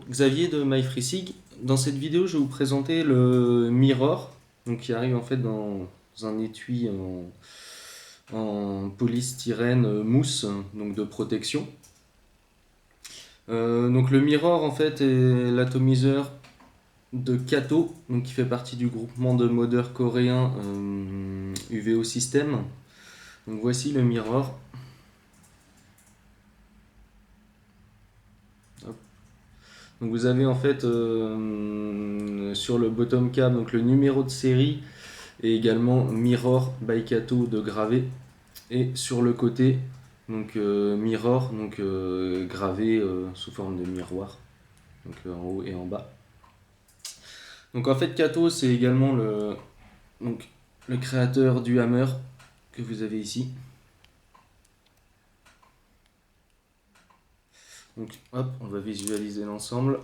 Xavier de MyFreeSig. Dans cette vidéo, je vais vous présenter le Mirror, donc qui arrive en fait dans un étui en polystyrène mousse, donc de protection. Donc le Mirror en fait est l'atomiseur de Kato, donc qui fait partie du groupement de modeurs coréens UVO System. Donc voici le Mirror. Donc vous avez en fait sur le bottom cap donc le numéro de série et également Mirror by Kato de gravé, et sur le côté donc Mirror donc gravé sous forme de miroir, donc en haut et en bas. Donc en fait Kato c'est également le créateur du hammer que vous avez ici. Donc hop, on va visualiser l'ensemble.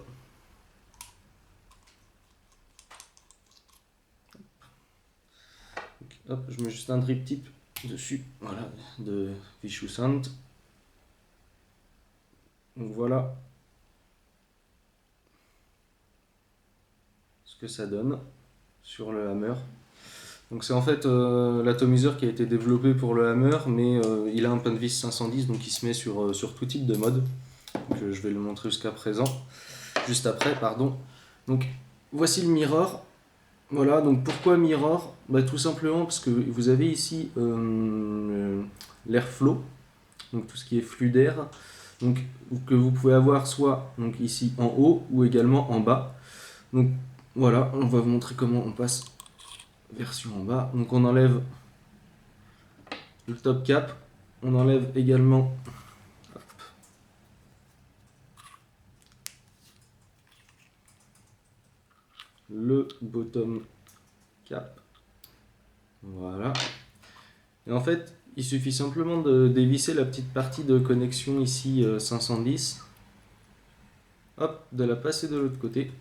Hop, je mets juste un drip tip dessus, voilà, de Vichyssound. Donc voilà ce que ça donne sur le hammer. Donc c'est en fait l'atomiseur qui a été développé pour le hammer, mais il a un point de vis 510, donc il se met sur tout type de mode. Donc, je vais le montrer juste après, pardon. Donc voici le mirror. Voilà, donc pourquoi mirror? Tout simplement parce que vous avez ici l'airflow, donc tout ce qui est flux d'air, donc que vous pouvez avoir soit donc ici en haut ou également en bas. Donc voilà, on va vous montrer comment on passe version en bas. Donc on enlève le top cap, on enlève également le bottom cap. Voilà. Et en fait, il suffit simplement de dévisser la petite partie de connexion ici 510. Hop, de la passer de l'autre côté.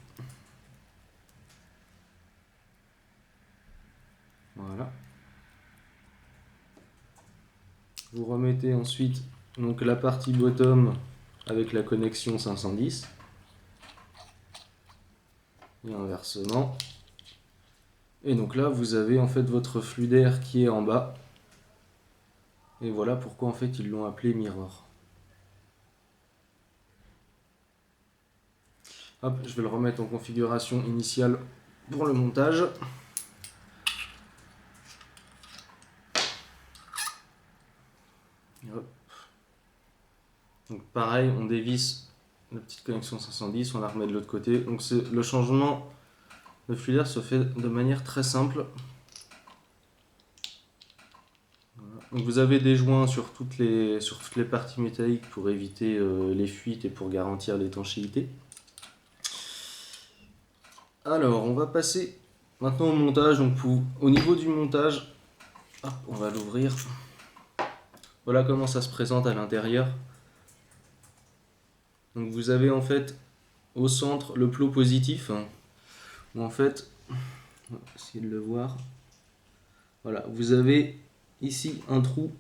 Voilà. Vous remettez ensuite donc la partie bottom avec la connexion 510. Et inversement. Et donc là, vous avez en fait votre flux d'air qui est en bas. Et voilà pourquoi en fait ils l'ont appelé mirror. Hop, je vais le remettre en configuration initiale pour le montage. Hop. Donc pareil, on dévisse la petite connexion 510, on la remet de l'autre côté. Donc le changement de flux d'air se fait de manière très simple. Voilà. Donc vous avez des joints sur toutes les parties métalliques pour éviter les fuites et pour garantir l'étanchéité. Alors on va passer maintenant au montage. Donc au niveau du montage, hop, on va l'ouvrir. Voilà comment ça se présente à l'intérieur. Donc vous avez en fait au centre le plot positif, où en fait, on va essayer de le voir. Voilà, vous avez ici un trou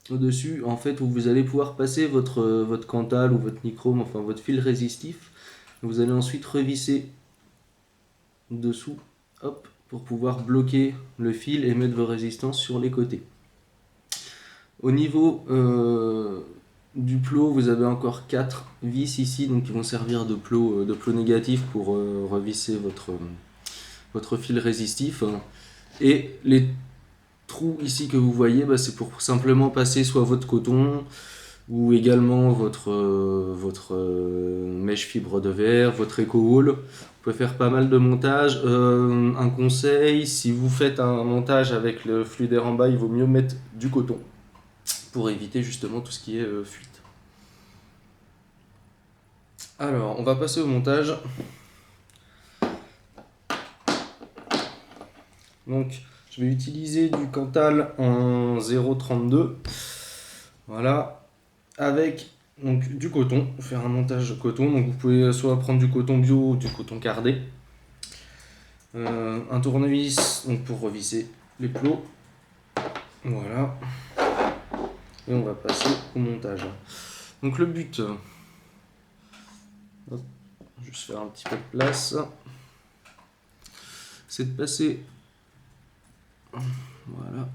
au-dessus, en fait, où vous allez pouvoir passer votre Cantal ou votre nichrome, enfin votre fil résistif. Vous allez ensuite revisser dessous, hop, pour pouvoir bloquer le fil et mettre vos résistances sur les côtés. Au niveau du plot, vous avez encore 4 vis ici, donc qui vont servir de plot négatif pour revisser votre fil résistif. Et les trous ici que vous voyez, c'est pour simplement passer soit votre coton ou également votre mèche fibre de verre, votre éco-wall. Vous pouvez faire pas mal de montage. Un conseil, si vous faites un montage avec le flux d'air en bas, il vaut mieux mettre du coton pour éviter justement tout ce qui est fuite. Alors, on va passer au montage. Donc, je vais utiliser du Cantal en 0,32. Voilà. Avec donc, du coton. Faire un montage coton. Donc, vous pouvez soit prendre du coton bio ou du coton cardé. Un tournevis donc, pour revisser les plots. Voilà. Et on va passer au montage. Donc, le but, Hop, juste faire un petit peu de place. C'est de passer, voilà,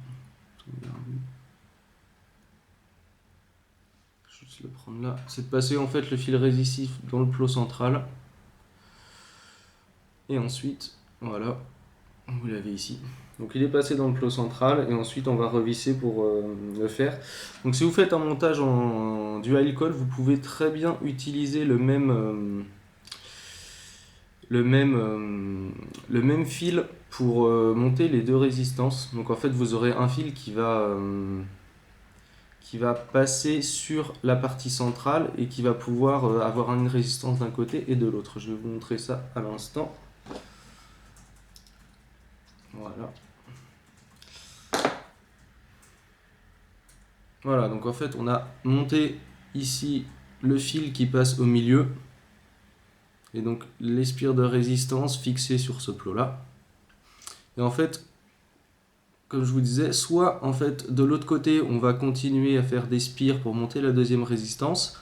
juste le prendre là. C'est de passer en fait le fil résistif dans le plot central. Et ensuite, voilà, vous l'avez ici. Donc il est passé dans le plot central et ensuite on va revisser pour le faire. Donc si vous faites un montage en dual coil, vous pouvez très bien utiliser le même fil pour monter les deux résistances. Donc en fait vous aurez un fil qui va passer sur la partie centrale et qui va pouvoir avoir une résistance d'un côté et de l'autre. Je vais vous montrer ça à l'instant. Voilà. Voilà, donc en fait on a monté ici le fil qui passe au milieu et donc les spires de résistance fixées sur ce plot là. Et en fait, comme je vous disais, soit en fait de l'autre côté on va continuer à faire des spires pour monter la deuxième résistance,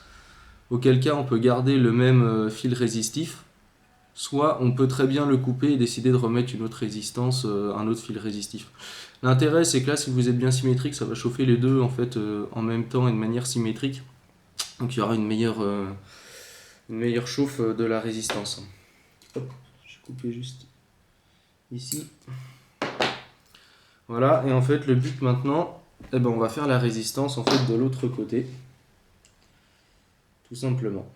auquel cas on peut garder le même fil résistif, soit on peut très bien le couper et décider de remettre une autre résistance, un autre fil résistif. L'intérêt c'est que là si vous êtes bien symétrique, ça va chauffer les deux en fait en même temps et de manière symétrique. Donc il y aura une meilleure chauffe de la résistance. Hop, je vais couper juste ici. Voilà, et en fait le but maintenant, eh ben, on va faire la résistance en fait de l'autre côté. Tout simplement.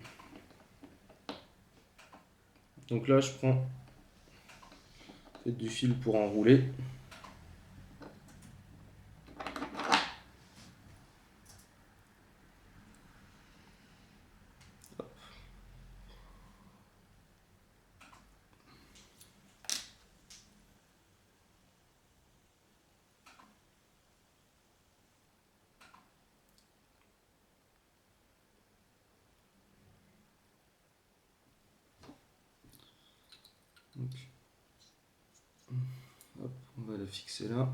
Donc là je prends du fil pour enrouler. Donc, hop, on va la fixer là.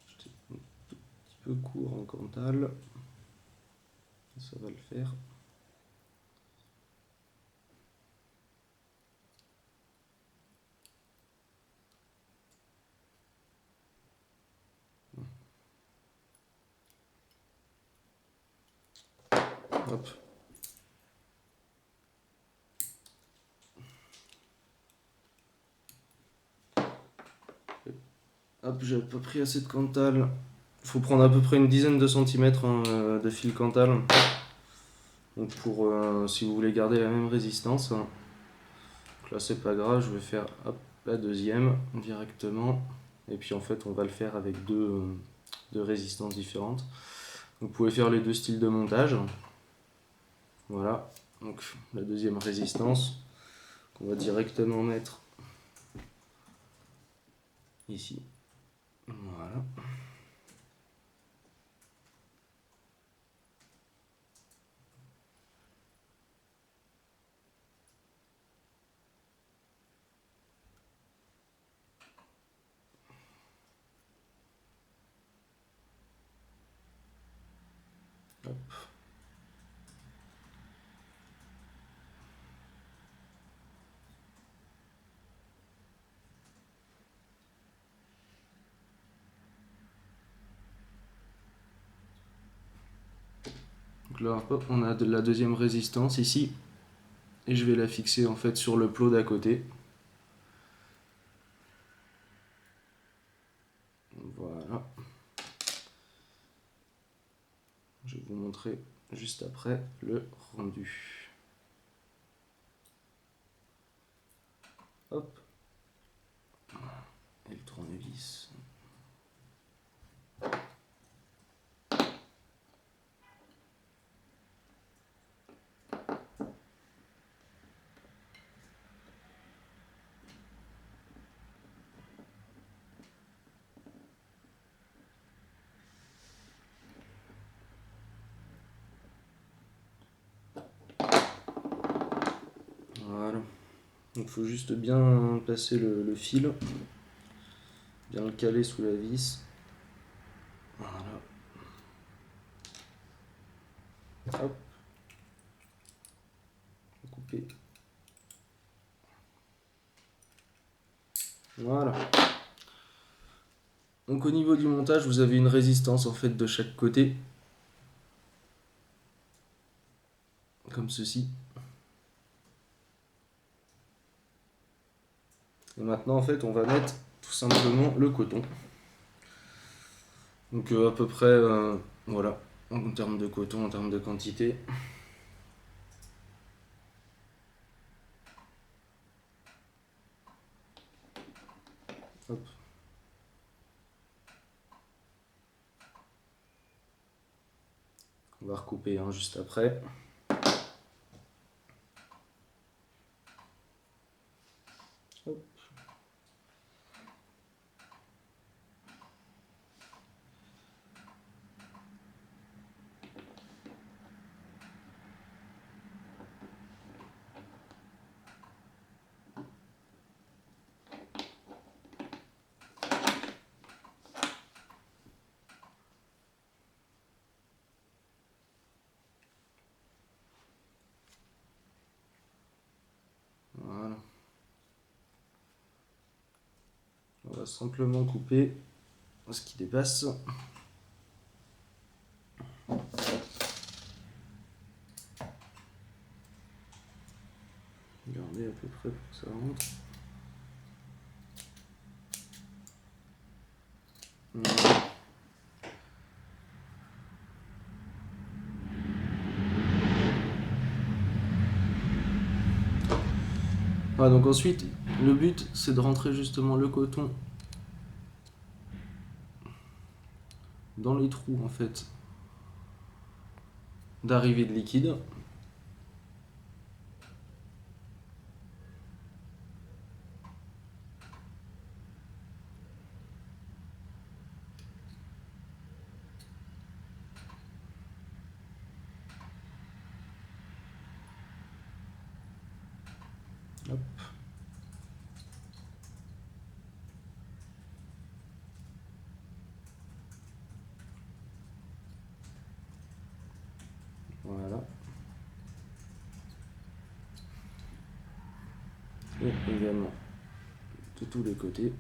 J'étais un tout petit peu court en cantal. Ça va le faire. Hop. Hop, j'ai pas pris assez de cantal. Il faut prendre à peu près une dizaine de centimètres de fil cantal. Donc pour si vous voulez garder la même résistance. Donc là c'est pas grave, je vais faire hop, la deuxième directement. Et puis en fait on va le faire avec deux résistances différentes. Vous pouvez faire les deux styles de montage. Voilà, donc la deuxième résistance qu'on va directement mettre ici. Voilà. Hop. Donc là hop, on a de la deuxième résistance ici. Et je vais la fixer en fait sur le plot d'à côté. Voilà. Je vais vous montrer juste après le rendu. Hop. Et le tournevis. Voilà. Donc il faut juste bien placer le fil. Bien le caler sous la vis. Voilà. Hop. Couper. Voilà. Donc au niveau du montage, vous avez une résistance en fait de chaque côté. Comme ceci. Et maintenant en fait on va mettre tout simplement le coton. Donc à peu près voilà, en termes de coton, en termes de quantité. Hop. On va recouper juste après. Hop. Voilà. On va simplement couper ce qui dépasse. Regardez à peu près pour que ça rentre. Voilà. Voilà, donc ensuite, le but c'est de rentrer justement le coton dans les trous en fait d'arrivée de liquide. Hop. Voilà. Et également de tous les côtés.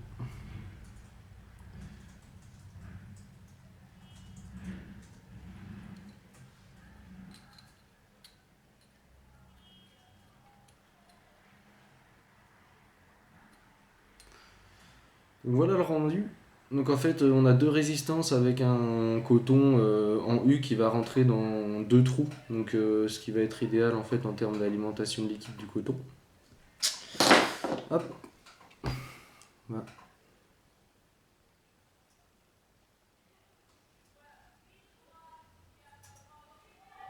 Donc voilà le rendu. Donc en fait on a deux résistances avec un coton en U qui va rentrer dans deux trous. Donc ce qui va être idéal en fait en termes d'alimentation liquide du coton. Hop. Voilà.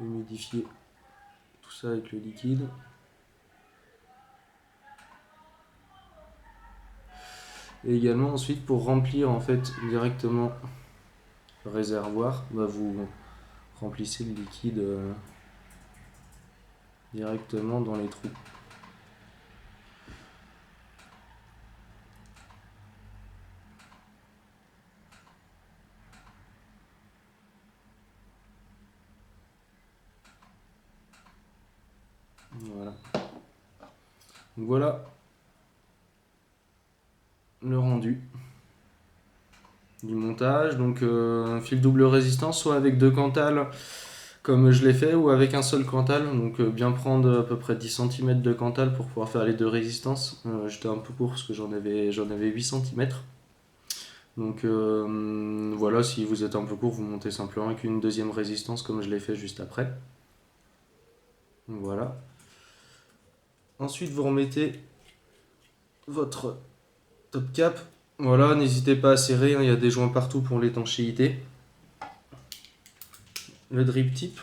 Humidifier tout ça avec le liquide. Et également ensuite pour remplir en fait directement le réservoir, bah, vous remplissez le liquide directement dans les trous. Voilà. Donc voilà le rendu du montage. Donc un fil double résistance, soit avec deux cantales comme je l'ai fait, ou avec un seul cantal. Donc bien prendre à peu près 10 cm de cantal pour pouvoir faire les deux résistances. J'étais un peu court parce que j'en avais 8 cm. Donc voilà, si vous êtes un peu court, vous montez simplement avec une deuxième résistance comme je l'ai fait juste après. Voilà. Ensuite, vous remettez votre top cap. Voilà, n'hésitez pas à serrer, il y a des joints partout pour l'étanchéité. Le drip tip.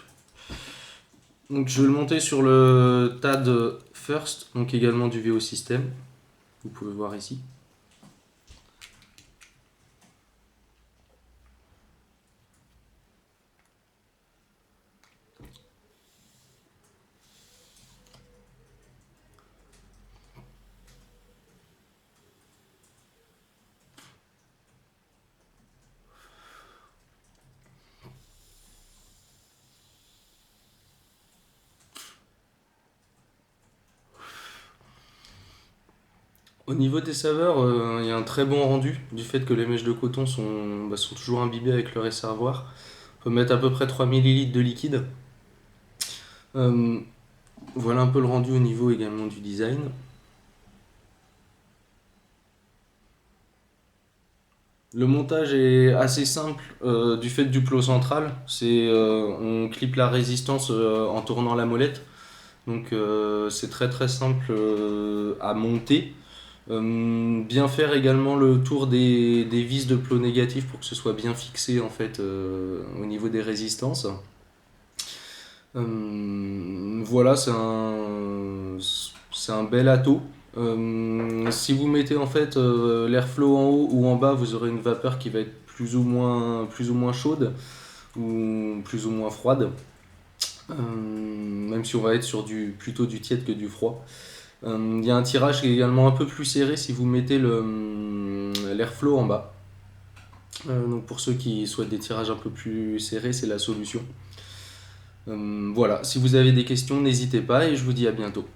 Donc je vais le monter sur le TAD First, donc également du VO System. Vous pouvez voir ici. Au niveau des saveurs, il y a un très bon rendu du fait que les mèches de coton sont toujours imbibées avec le réservoir. On peut mettre à peu près 3 millilitres de liquide. Euh, voilà un peu le rendu au niveau également du design. Le montage est assez simple du fait du plot central. On clip la résistance en tournant la molette. Donc c'est très très simple à monter. Bien faire également le tour des vis de plot négatif pour que ce soit bien fixé en fait au niveau des résistances. Voilà, c'est un bel atout. Si vous mettez en fait l'airflow en haut ou en bas, vous aurez une vapeur qui va être plus ou moins chaude ou plus ou moins froide. Même si on va être sur plutôt du tiède que du froid. Il y a un tirage qui est également un peu plus serré si vous mettez l'airflow en bas. Donc pour ceux qui souhaitent des tirages un peu plus serrés, c'est la solution. Voilà, si vous avez des questions, n'hésitez pas et je vous dis à bientôt.